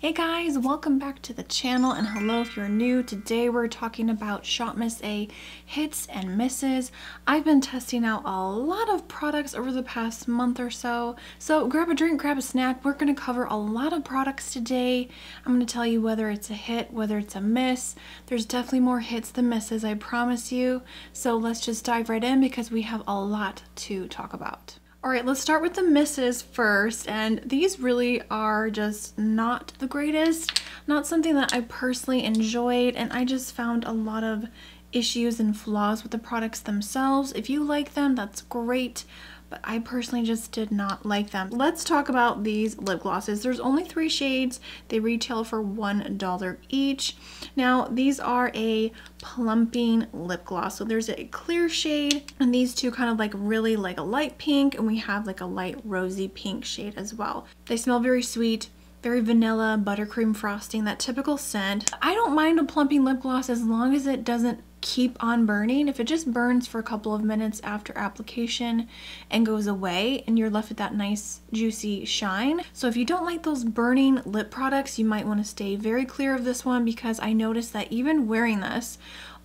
Hey guys, welcome back to the channel, and hello if you're new. Today we're talking about shopmissa hits and misses. I've been testing out a lot of products over the past month or so. So grab a drink, grab a snack. We're going to cover a lot of products today. I'm going to tell you whether it's a hit, whether it's a miss. There's definitely more hits than misses, I promise you. So let's just dive right in because we have a lot to talk about. All right, let's start with the misses first, and these really are just not the greatest, not something that I personally enjoyed, and I just found a lot of issues and flaws with the products themselves. If you like them, that's great, but I personally just did not like them. Let's talk about these lip glosses. There's only 3 shades. They retail for $1 each. Now, these are a plumping lip gloss. So there's a clear shade, and these two kind of like really like a light pink, and we have like a light rosy pink shade as well. They smell very sweet, very vanilla, buttercream frosting, that typical scent. I don't mind a plumping lip gloss as long as it doesn't keep on burning. If it just burns for a couple of minutes after application and goes away, and you're left with that nice juicy shine. So if you don't like those burning lip products, you might want to stay very clear of this one, because I noticed that even wearing this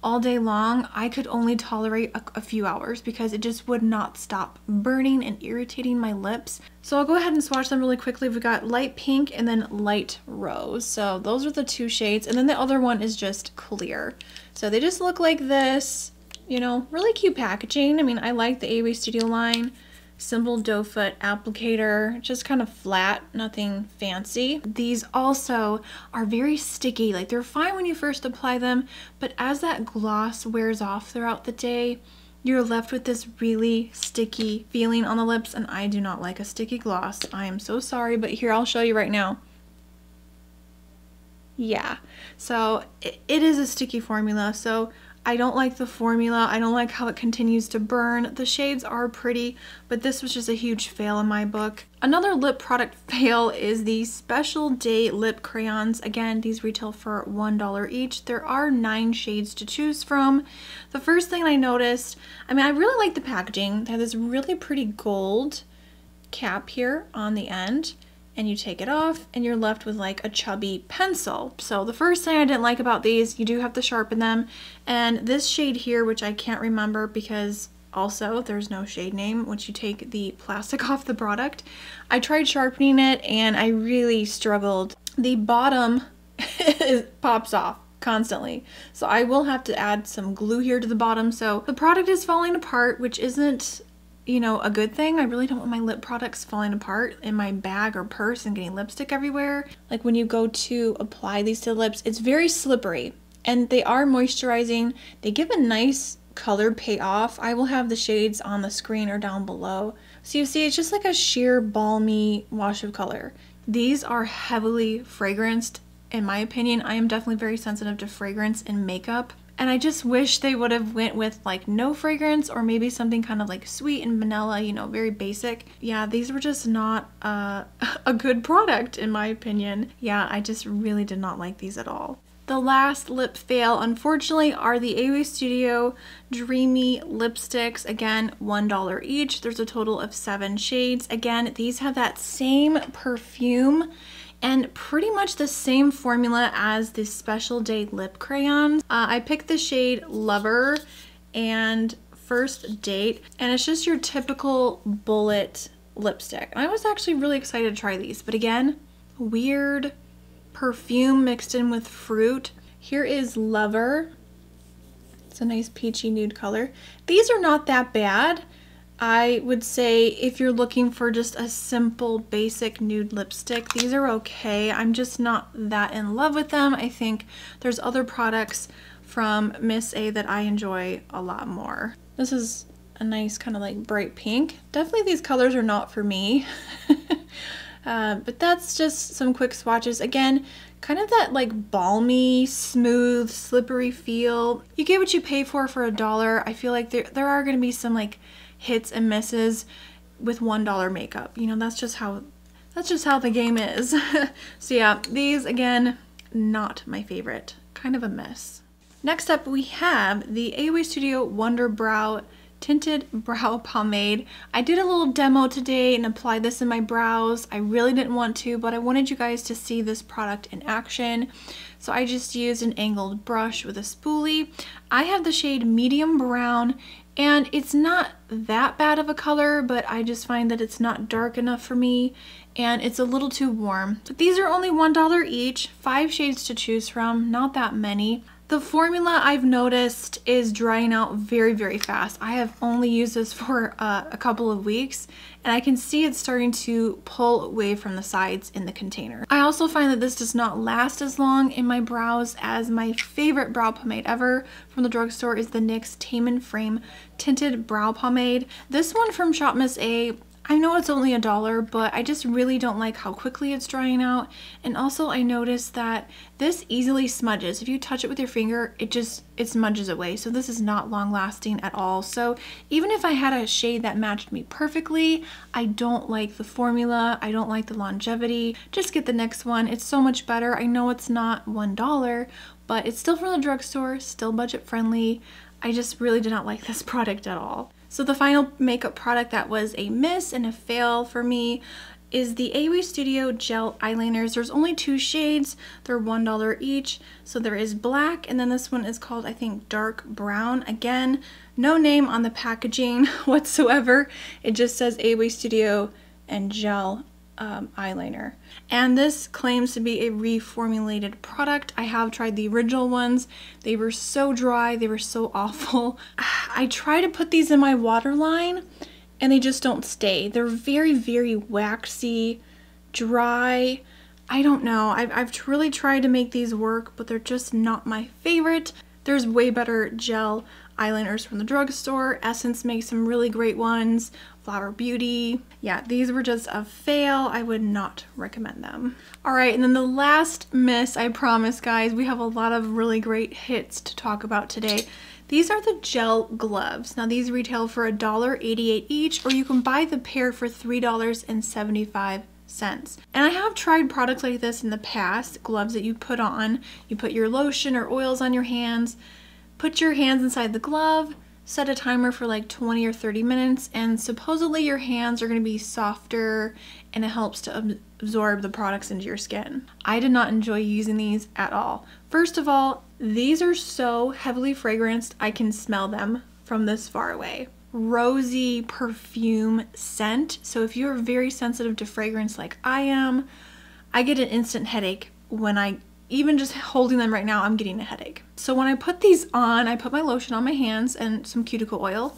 all day long, I could only tolerate a few hours because it just would not stop burning and irritating my lips. So I'll go ahead and swatch them really quickly. We've got light pink and then light rose. So those are the 2 shades, and then the other one is just clear. So they just look like this, you know, really cute packaging. I mean, I like the AOA Studio line. Simple doe foot applicator, just kind of flat, nothing fancy. These also are very sticky. Like, they're fine when you first apply them, but as that gloss wears off throughout the day, you're left with this really sticky feeling on the lips, and I do not like a sticky gloss. I am so sorry, but here, I'll show you right now. Yeah, so it is a sticky formula, so I don't like the formula. I don't like how it continues to burn. The shades are pretty, but this was just a huge fail in my book. Another lip product fail is the Special Day lip crayons. Again, these retail for $1 each. There are 9 shades to choose from. The first thing I noticed, I mean, I really like the packaging. They have this really pretty gold cap here on the end, and you take it off and you're left with like a chubby pencil. So the first thing I didn't like about these, you do have to sharpen them. And this shade here, which I can't remember because also there's no shade name once you take the plastic off the product. I tried sharpening it and I really struggled. The bottom pops off constantly. So I will have to add some glue here to the bottom. So the product is falling apart, which isn't, you know, a good thing. I really don't want my lip products falling apart in my bag or purse and getting lipstick everywhere. Like, when you go to apply these to the lips, it's very slippery, and they are moisturizing. They give a nice color payoff. I will have the shades on the screen or down below. So you see, it's just like a sheer balmy wash of color. These are heavily fragranced, in my opinion. I am definitely very sensitive to fragrance in makeup. And I just wish they would have went with like no fragrance, or maybe something kind of like sweet and vanilla, you know, very basic. Yeah, these were just not a good product in my opinion. Yeah, I just really did not like these at all. The last lip fail, unfortunately, are the AOA Studio Dreamy lipsticks. Again, $1 each. There's a total of 7 shades. Again, these have that same perfume and pretty much the same formula as the Special Day lip crayons. I picked the shade Lover and First Date, and it's just your typical bullet lipstick. And I was actually really excited to try these, but again, weird perfume mixed in with fruit. Here is Lover. It's a nice peachy nude color. These are not that bad. I would say if you're looking for just a simple basic nude lipstick, these are okay. I'm just not that in love with them. I think there's other products from Miss A that I enjoy a lot more. This is a nice kind of like bright pink. Definitely these colors are not for me. But that's just some quick swatches. Again, kind of that like balmy, smooth, slippery feel. You get what you pay for $1. I feel like there are going to be some like hits and misses with $1 makeup. You know, that's just how the game is. So yeah, these again, not my favorite. Kind of a mess. Next up, we have the AOA Studio Wonder Brow Tinted Brow Pomade. I did a little demo today and applied this in my brows. I really didn't want to, but I wanted you guys to see this product in action. So I just used an angled brush with a spoolie. I have the shade medium brown, and it's not that bad of a color, but I just find that it's not dark enough for me, and it's a little too warm. But these are only $1 each, 5 shades to choose from, not that many. The formula I've noticed is drying out very, very fast. I have only used this for a couple of weeks, and I can see it's starting to pull away from the sides in the container. I also find that this does not last as long in my brows as my favorite brow pomade ever from the drugstore is the NYX Tame & Frame Tinted Brow Pomade. This one from shopmissa, I know it's only $1, but I just really don't like how quickly it's drying out. And also I noticed that this easily smudges. If you touch it with your finger, it smudges away. So this is not long lasting at all. So even if I had a shade that matched me perfectly, I don't like the formula. I don't like the longevity. Just get the next one. It's so much better. I know it's not $1, but it's still from the drugstore, still budget friendly. I just really did not like this product at all. So the final makeup product that was a miss and a fail for me is the AOA Studio Gel Eyeliners. There's only 2 shades. They're $1 each. So there is black, and then this one is called, I think, dark brown. Again, no name on the packaging whatsoever. It just says AOA Studio and Gel eyeliner. And this claims to be a reformulated product. I have tried the original ones. They were so dry. They were so awful. I try to put these in my waterline and they just don't stay. They're very, very waxy, dry. I don't know. I've really tried to make these work, but they're just not my favorite. There's way better gel eyeliners from the drugstore. Essence makes some really great ones. Flower Beauty. Yeah, these were just a fail. I would not recommend them. All right, and then the last miss, I promise guys, we have a lot of really great hits to talk about today. These are the gel gloves. Now these retail for $1.88 each, or you can buy the pair for $3.75. And I have tried products like this in the past, gloves that you put on. You put your lotion or oils on your hands, put your hands inside the glove, set a timer for like 20 or 30 minutes, and supposedly your hands are going to be softer and it helps to absorb the products into your skin. I did not enjoy using these at all. First of all, these are so heavily fragranced, I can smell them from this far away. Rosy perfume scent. So if you're very sensitive to fragrance like I am, I get an instant headache when even just holding them right now, I'm getting a headache. So when I put these on, I put my lotion on my hands and some cuticle oil.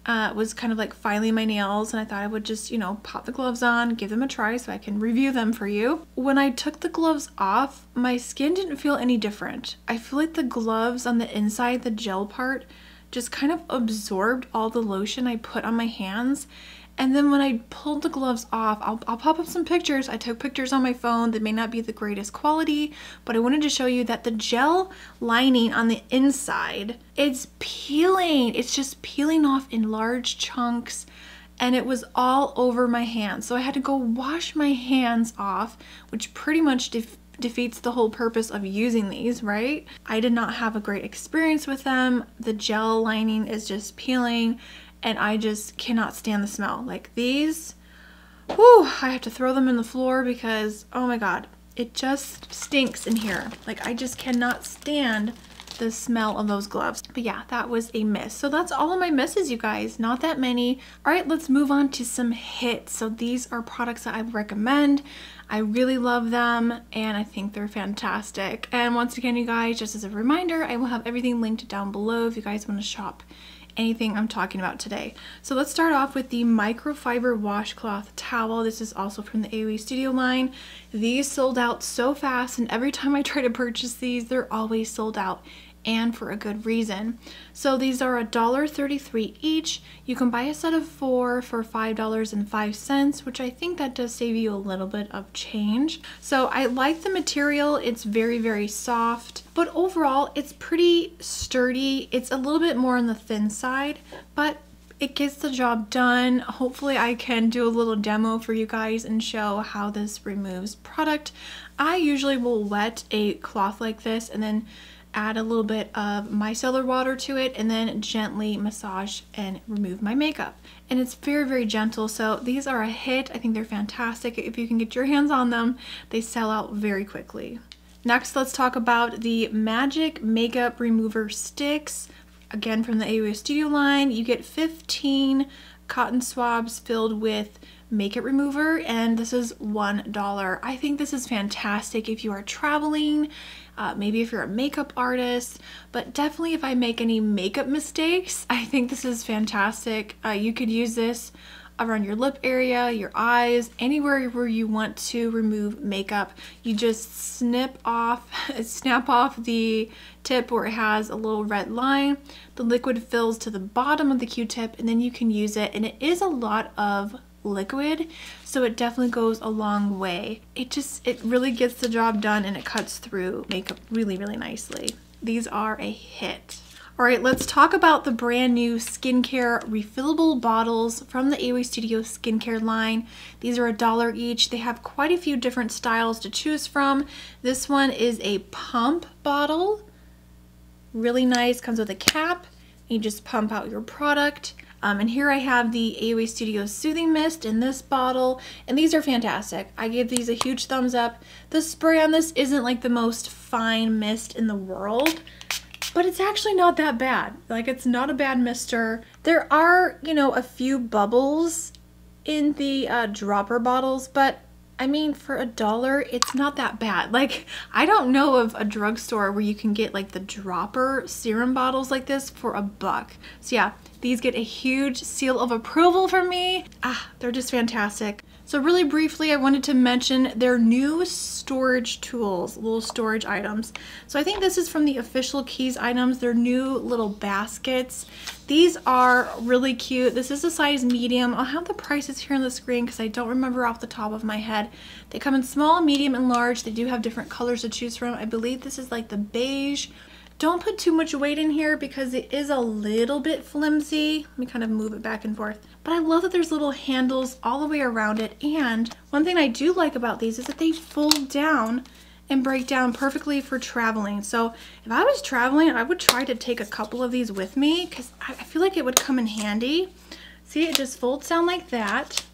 Was kind of like filing my nails, and I thought I would just, you know, pop the gloves on, give them a try so I can review them for you. When I took the gloves off, my skin didn't feel any different. I feel like the gloves on the inside, the gel part, just kind of absorbed all the lotion I put on my hands. And then when I pulled the gloves off, I'll pop up some pictures. I took pictures on my phone that may not be the greatest quality, but I wanted to show you that the gel lining on the inside, it's peeling. It's just peeling off in large chunks, and it was all over my hands. So I had to go wash my hands off, which pretty much defeats the whole purpose of using these, right? I did not have a great experience with them. The gel lining is just peeling, and I just cannot stand the smell. Like these, whew, I have to throw them in the floor because, oh my God, it just stinks in here. Like I just cannot stand the smell of those gloves. But yeah, that was a miss. So that's all of my misses, you guys, not that many. All right, let's move on to some hits. So these are products that I recommend. I really love them and I think they're fantastic. And once again, you guys, just as a reminder, I will have everything linked down below if you guys want to shop anything I'm talking about today. So let's start off with the microfiber washcloth towel. This is also from the AOA Studio line. These sold out so fast, and every time I try to purchase these, they're always sold out, and for a good reason. So these are $1.33 each. You can buy a set of 4 for $5.05, which I think that does save you a little bit of change. So I like the material. It's very, very soft, but overall it's pretty sturdy. It's a little bit more on the thin side, but it gets the job done. Hopefully I can do a little demo for you guys and show how this removes product. I usually will wet a cloth like this and then add a little bit of micellar water to it, and then gently massage and remove my makeup. And it's very, very gentle, so these are a hit. I think they're fantastic. If you can get your hands on them, they sell out very quickly. Next, let's talk about the Magic Makeup Remover Sticks. Again, from the AOA Studio line. You get 15 cotton swabs filled with makeup remover, and this is $1. I think this is fantastic if you are traveling, maybe if you're a makeup artist, but definitely if I make any makeup mistakes, I think this is fantastic. You could use this around your lip area, your eyes, anywhere where you want to remove makeup. You just snap off the tip where it has a little red line. The liquid fills to the bottom of the Q-tip, and then you can use it, and it is a lot of liquid, so it definitely goes a long way. It really gets the job done, and it cuts through makeup really, really nicely. These are a hit. All right, let's talk about the brand new skincare refillable bottles from the AOA Studio skincare line. These are $1 each. They have quite a few different styles to choose from. This one is a pump bottle. Really nice, comes with a cap. You just pump out your product. And here I have the AOA Studio Soothing Mist in this bottle, and these are fantastic. I give these a huge thumbs up. The spray on this isn't like the most fine mist in the world, but it's actually not that bad. Like, it's not a bad mister. There are, you know, a few bubbles in the dropper bottles, but I mean, for $1, it's not that bad. Like, I don't know of a drugstore where you can get like the dropper serum bottles like this for $1. So yeah, these get a huge seal of approval from me. They're just fantastic. So really briefly, I wanted to mention their new storage tools, little storage items. So I think this is from the Official Keys items, their new little baskets. These are really cute. This is a size medium. I'll have the prices here on the screen because I don't remember off the top of my head. They come in small, medium, and large. They do have different colors to choose from. I believe this is like the beige. Don't put too much weight in here because it is a little bit flimsy. Let me kind of move it back and forth. But I love that there's little handles all the way around it. And one thing I do like about these is that they fold down and break down perfectly for traveling. So if I was traveling, I would try to take a couple of these with me because I feel like it would come in handy. See, it just folds down like that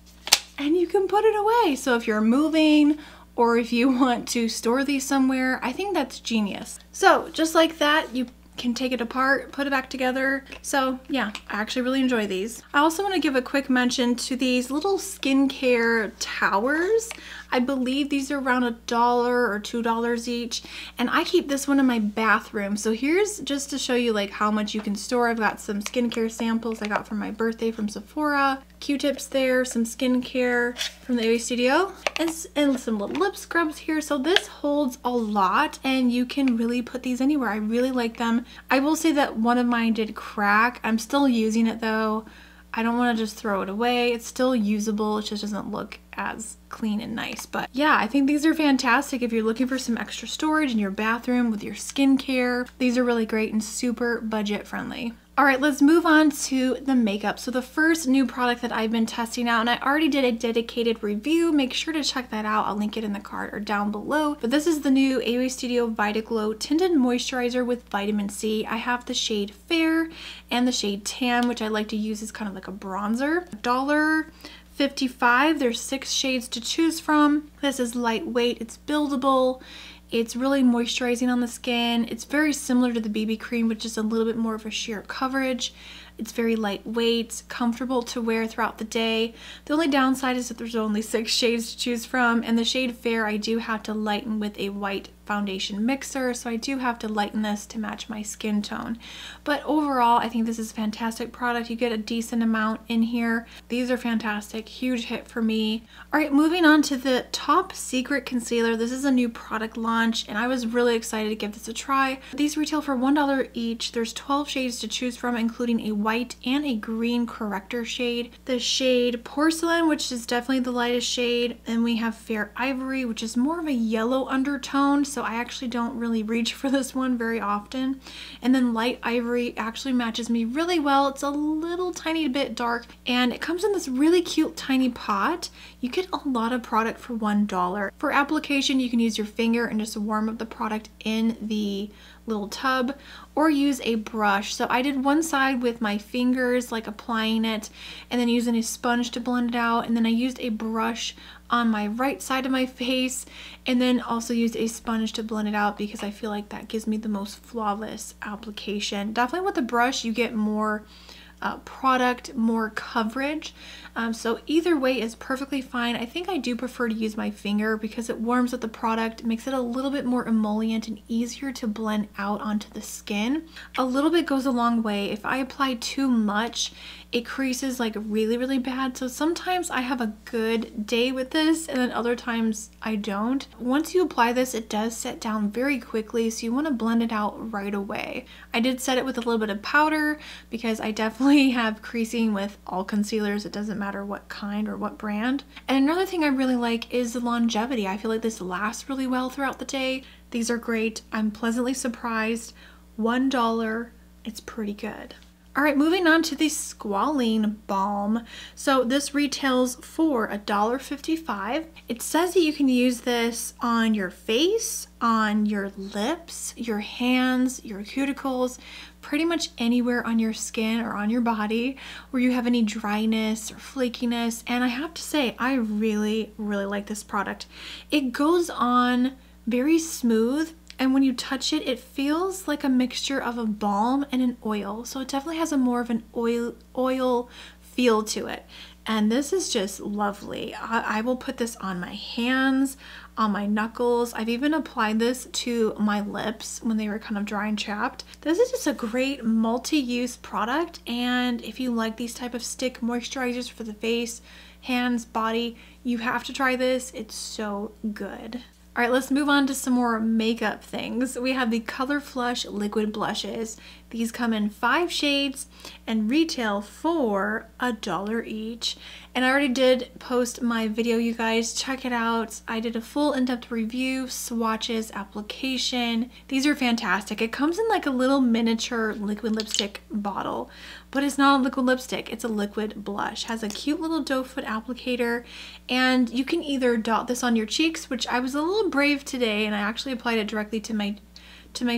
and you can put it away. So if you're moving, or if you want to store these somewhere, I think that's genius. So just like that, you can take it apart, put it back together. So yeah, I actually really enjoy these. I also want to give a quick mention to these little skincare towers. I believe these are around $1 or $2 each, and I keep this one in my bathroom. So here's just to show you like how much you can store. I've got some skincare samples I got for my birthday from Sephora, Q-tips there, some skincare from the AOA Studio, and some little lip scrubs here. So this holds a lot, and you can really put these anywhere. I really like them. I will say that one of mine did crack. I'm still using it though. I don't want to just throw it away. It's still usable. It just doesn't look as clean and nice. But yeah, I think these are fantastic if you're looking for some extra storage in your bathroom with your skincare. These are really great and super budget friendly. All right, let's move on to the makeup. So the first new product that I've been testing out, and I already did a dedicated review, make sure to check that out. I'll link it in the card or down below. But this is the new AOA Studio VitaGlow Tinted Moisturizer with Vitamin C. I have the shade Fair and the shade Tan, which I like to use as kind of like a bronzer. $1.55, there's 6 shades to choose from. This is lightweight, it's buildable. It's really moisturizing on the skin. It's very similar to the BB cream, but just a little bit more of a sheer coverage. It's very lightweight, comfortable to wear throughout the day. The only downside is that there's only 6 shades to choose from, and the shade Fair I do have to lighten with a white foundation mixer, so I do have to lighten this to match my skin tone. But overall, I think this is a fantastic product. You get a decent amount in here. These are fantastic, huge hit for me. All right, moving on to the Top Secret Concealer. This is a new product launch, and I was really excited to give this a try. These retail for $1 each. There's 12 shades to choose from, including a white and a green corrector shade. The shade Porcelain, which is definitely the lightest shade, and we have Fair Ivory, which is more of a yellow undertone, so I actually don't really reach for this one very often. And then Light Ivory actually matches me really well. It's a little tiny bit dark, and it comes in this really cute tiny pot. You get a lot of product for $1. For application, you can use your finger and just warm up the product in the little tub, or use a brush. So I did one side with my fingers, like applying it, and then using a sponge to blend it out, and then I used a brush on my right side of my face, and then also used a sponge to blend it out because I feel like that gives me the most flawless application. Definitely with the brush you get more product, more coverage, so either way is perfectly fine. I think I do prefer to use my finger because it warms up the product, makes it a little bit more emollient and easier to blend out onto the skin. A little bit goes a long way. If I apply too much, it creases like really bad, so sometimes I have a good day with this and then other times I don't. Once you apply this, it does set down very quickly, so you want to blend it out right away. I did set it with a little bit of powder because I definitely have creasing with all concealers. It doesn't matter what kind or what brand. And another thing I really like is the longevity. I feel like this lasts really well throughout the day. These are great. I'm pleasantly surprised. $1, it's pretty good. All right, moving on to the Squalene Balm. So this retails for $1.55. It says that you can use this on your face, on your lips, your hands, your cuticles, pretty much anywhere on your skin or on your body where you have any dryness or flakiness. And I have to say, I really like this product. It goes on very smooth, and when you touch it, it feels like a mixture of a balm and an oil. So it definitely has a more of an oil feel to it. And this is just lovely. I will put this on my hands, on my knuckles. I've even applied this to my lips when they were kind of dry and chapped. This is just a great multi-use product. And if you like these type of stick moisturizers for the face, hands, body, you have to try this. It's so good. All right, let's move on to some more makeup things. We have the Color Flush Liquid Blushes. These come in 5 shades and retail for $1 each. And I already did post my video, you guys. Check it out. I did a full in-depth review, swatches, application. These are fantastic. It comes in like a little miniature liquid lipstick bottle, but it's not a liquid lipstick, it's a liquid blush. Has a cute little doe foot applicator, and you can either dot this on your cheeks, which I was a little brave today and I actually applied it directly to my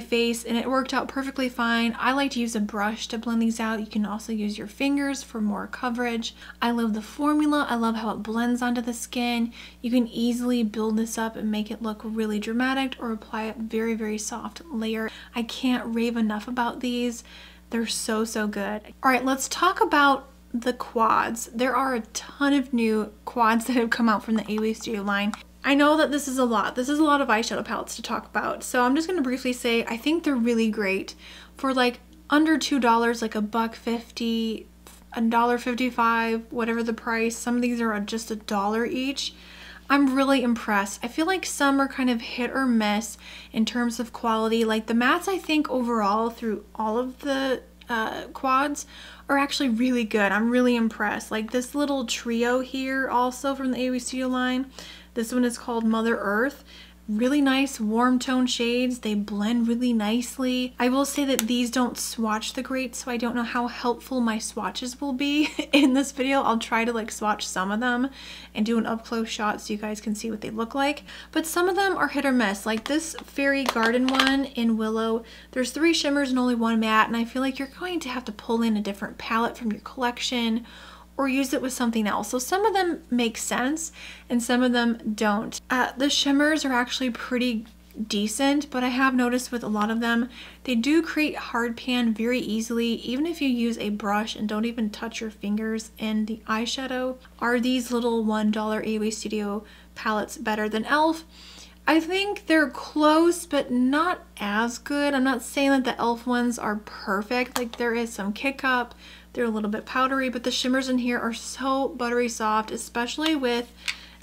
face and it worked out perfectly fine. I like to use a brush to blend these out. You can also use your fingers for more coverage. I love the formula. I love how it blends onto the skin. You can easily build this up and make it look really dramatic or apply a very soft layer. I can't rave enough about these. They're so good. All right, let's talk about the quads. There are a ton of new quads that have come out from the AOA Studio line. I know that this is a lot. This is a lot of eyeshadow palettes to talk about. So I'm just going to briefly say I think they're really great for like under $2, like $1.50, $1.55, whatever the price. Some of these are just $1 each. I'm really impressed. I feel like some are kind of hit or miss in terms of quality. Like the mattes, I think overall through all of the quads are actually really good. I'm really impressed. Like this little trio here also from the AOA Studio line. This one is called Mother Earth. Really nice warm tone shades. They blend really nicely. I will say that these don't swatch the great, so I don't know how helpful my swatches will be in this video. I'll try to like swatch some of them and do an up close shot so you guys can see what they look like. But some of them are hit or miss. Like this Fairy Garden one in Willow, there's 3 shimmers and only 1 matte, and I feel like you're going to have to pull in a different palette from your collection or use it with something else. So some of them make sense and some of them don't. The shimmers are actually pretty decent, but I have noticed with a lot of them, they do create hard pan very easily, even if you use a brush and don't even touch your fingers in the eyeshadow. Are these little $1 AOA Studio palettes better than e.l.f.? I think they're close, but not as good. I'm not saying that the e.l.f. ones are perfect. Like there is some kick up. They're a little bit powdery, but the shimmers in here are so buttery soft, especially with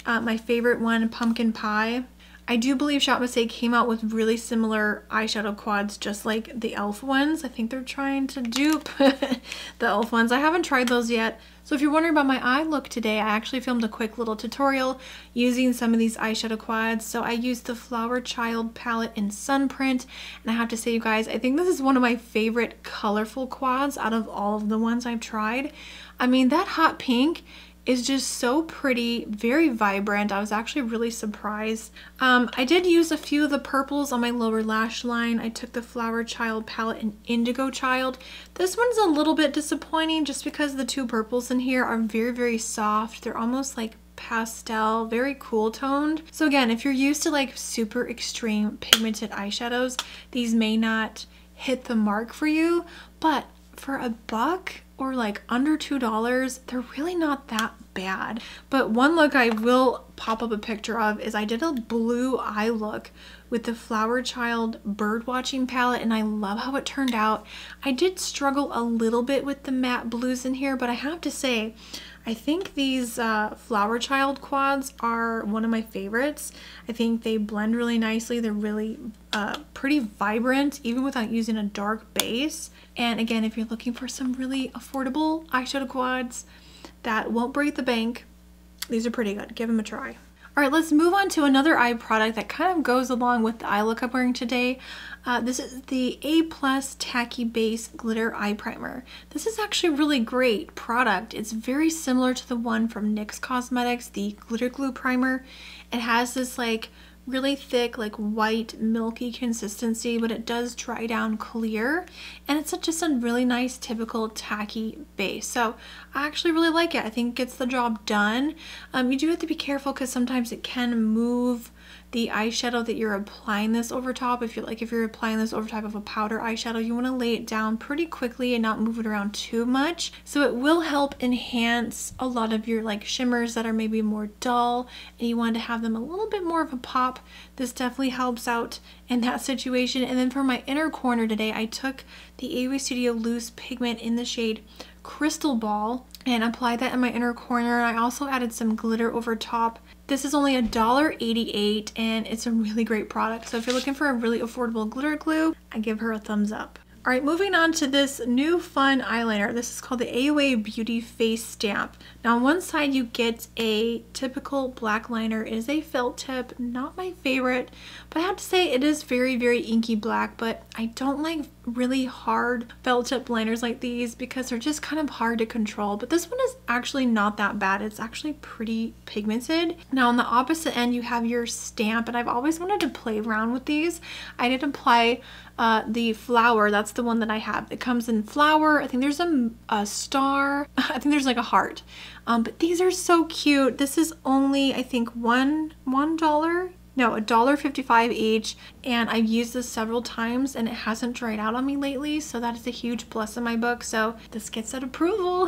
my favorite one, Pumpkin Pie. I do believe shopmissa came out with really similar eyeshadow quads just like the e.l.f. ones. I think they're trying to dupe the e.l.f. ones. I haven't tried those yet. So if you're wondering about my eye look today, I actually filmed a quick little tutorial using some of these eyeshadow quads. So I used the Flower Child palette in Sunprint, and I have to say, you guys, I think this is one of my favorite colorful quads out of all of the ones I've tried. I mean, that hot pink is just so pretty, very vibrant. I was actually really surprised. I did use a few of the purples on my lower lash line. I took the Flower Child palette in Indigo Child. This one's a little bit disappointing just because the two purples in here are very, very soft. They're almost like pastel, very cool toned. So again, if you're used to like super extreme pigmented eyeshadows, these may not hit the mark for you, but for $1 or like under $2, they're really not that bad. But one look I will pop up a picture of is I did a blue eye look with the Flower Child bird watching palette, and I love how it turned out. I did struggle a little bit with the matte blues in here, but I have to say, I think these Flower Child quads are one of my favorites. I think they blend really nicely. They're really pretty vibrant, even without using a dark base. And again, if you're looking for some really affordable eyeshadow quads that won't break the bank, these are pretty good. Give them a try. All right, let's move on to another eye product that kind of goes along with the eye look I'm wearing today. This is the A+ Tacky Base Glitter Eye Primer. This is actually a really great product. It's very similar to the one from NYX Cosmetics, the Glitter Glue Primer. It has this like really thick, like white, milky consistency, but it does dry down clear, and it's just a really nice, typical tacky base. So I actually really like it. I think it gets the job done. You do have to be careful because sometimes it can move the eyeshadow that you're applying this over top. If you're applying this over top of a powder eyeshadow, you want to lay it down pretty quickly and not move it around too much. So it will help enhance a lot of your like shimmers that are maybe more dull and you want to have them a little bit more of a pop. This definitely helps out in that situation. And then for my inner corner today, I took the AOA Studio Loose Pigment in the shade Crystal Ball and applied that in my inner corner. I also added some glitter over top. This is only $1.88 and it's a really great product. So if you're looking for a really affordable glitter glue, I give her a thumbs up. All right, moving on to this new fun eyeliner. This is called the AOA Beauty Face Stamp. Now on one side you get a typical black liner. It is a felt tip, not my favorite, but I have to say it is very, very inky black, but I don't like really hard felt tip liners like these because they're just kind of hard to control. But this one is actually not that bad. It's actually pretty pigmented. Now on the opposite end you have your stamp, and I've always wanted to play around with these. I did apply the flower. That's the one that I have. It comes in flower. I think there's a star. I think there's like a heart. But these are so cute. This is only, I think, $1. No, $1.55 each, and I've used this several times and it hasn't dried out on me lately, so that is a huge plus in my book. So this gets that approval.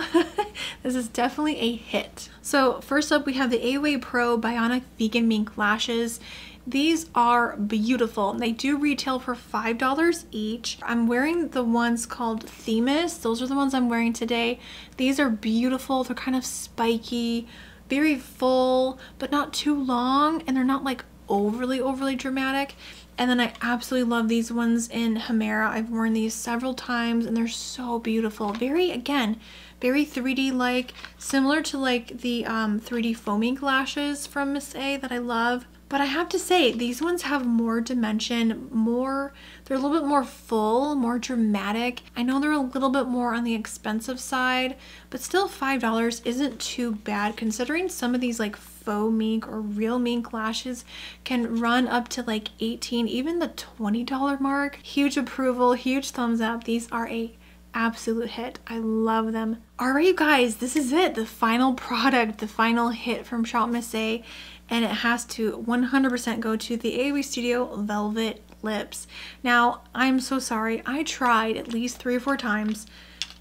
This is definitely a hit. So first up we have the AOA Pro Bionic Vegan Mink Lashes. These are beautiful. They do retail for $5 each. I'm wearing the ones called Themis. Those are the ones I'm wearing today. These are beautiful. They're kind of spiky, very full, but not too long, and they're not like overly dramatic. And then I absolutely love these ones in Himera. I've worn these several times and they're so beautiful. Very, again, very 3D like, similar to like the 3D foam ink lashes from Miss A that I love. But I have to say, these ones have more dimension, they're a little bit more full, more dramatic. I know they're a little bit more on the expensive side, but still $5 isn't too bad considering some of these like faux mink or real mink lashes can run up to like $18, even the $20 mark. Huge approval, huge thumbs up. These are a absolute hit. I love them. All right, you guys, this is it. The final product, the final hit from shopmissa, and it has to 100% go to the AOA Studio Velvet Lips. Now, I'm so sorry. I tried at least 3 or 4 times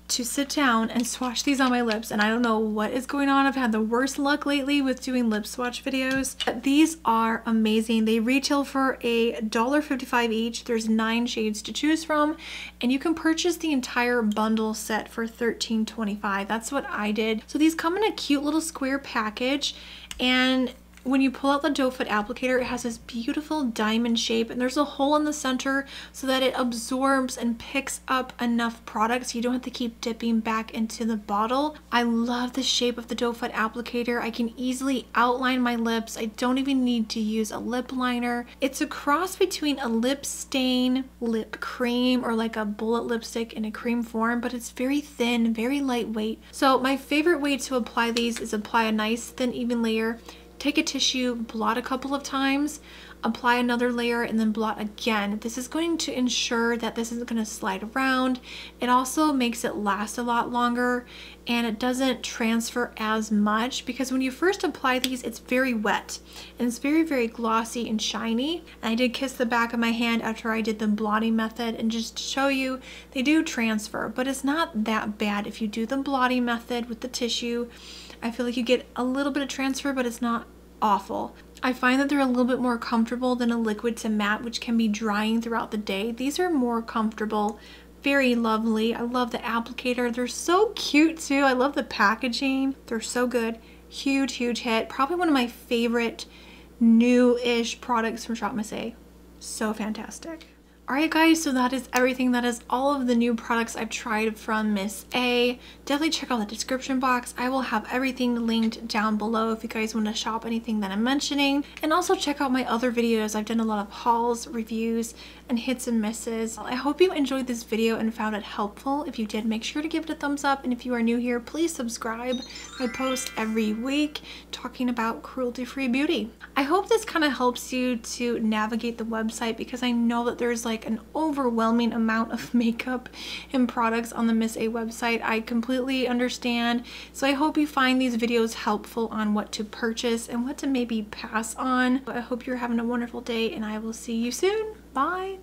to sit down and swatch these on my lips, and I don't know what is going on. I've had the worst luck lately with doing lip swatch videos. But these are amazing. They retail for $1.55 each. There's 9 shades to choose from, and you can purchase the entire bundle set for $13.25. That's what I did. So these come in a cute little square package, and when you pull out the doe foot applicator, it has this beautiful diamond shape, and there's a hole in the center so that it absorbs and picks up enough product so you don't have to keep dipping back into the bottle. I love the shape of the doe foot applicator. I can easily outline my lips. I don't even need to use a lip liner. It's a cross between a lip stain, lip cream, or like a bullet lipstick in a cream form, but it's very thin, very lightweight. So my favorite way to apply these is apply a nice thin even layer, take a tissue, blot a couple of times, apply another layer, and then blot again. This is going to ensure that this isn't going to slide around. It also makes it last a lot longer, and it doesn't transfer as much, because when you first apply these, it's very wet and it's very, very glossy and shiny. And I did kiss the back of my hand after I did the blotting method, and just to show you, they do transfer, but it's not that bad if you do the blotting method with the tissue. I feel like you get a little bit of transfer, but it's not awful. I find that they're a little bit more comfortable than a liquid to matte, which can be drying throughout the day. These are more comfortable, very lovely. I love the applicator. They're so cute too. I love the packaging. They're so good. Huge, huge hit. Probably one of my favorite new-ish products from shopmissa. So fantastic. Alright guys, so that is everything. That is all of the new products I've tried from Miss A. Definitely check out the description box. I will have everything linked down below if you guys want to shop anything that I'm mentioning. And also check out my other videos. I've done a lot of hauls, reviews, and hits and misses. I hope you enjoyed this video and found it helpful. If you did, make sure to give it a thumbs up. And if you are new here, please subscribe. I post every week talking about cruelty-free beauty. I hope this kind of helps you to navigate the website, because I know that there's like an overwhelming amount of makeup and products on the Miss A website. I completely understand. So I hope you find these videos helpful on what to purchase and what to maybe pass on. I hope you're having a wonderful day, and I will see you soon. Bye.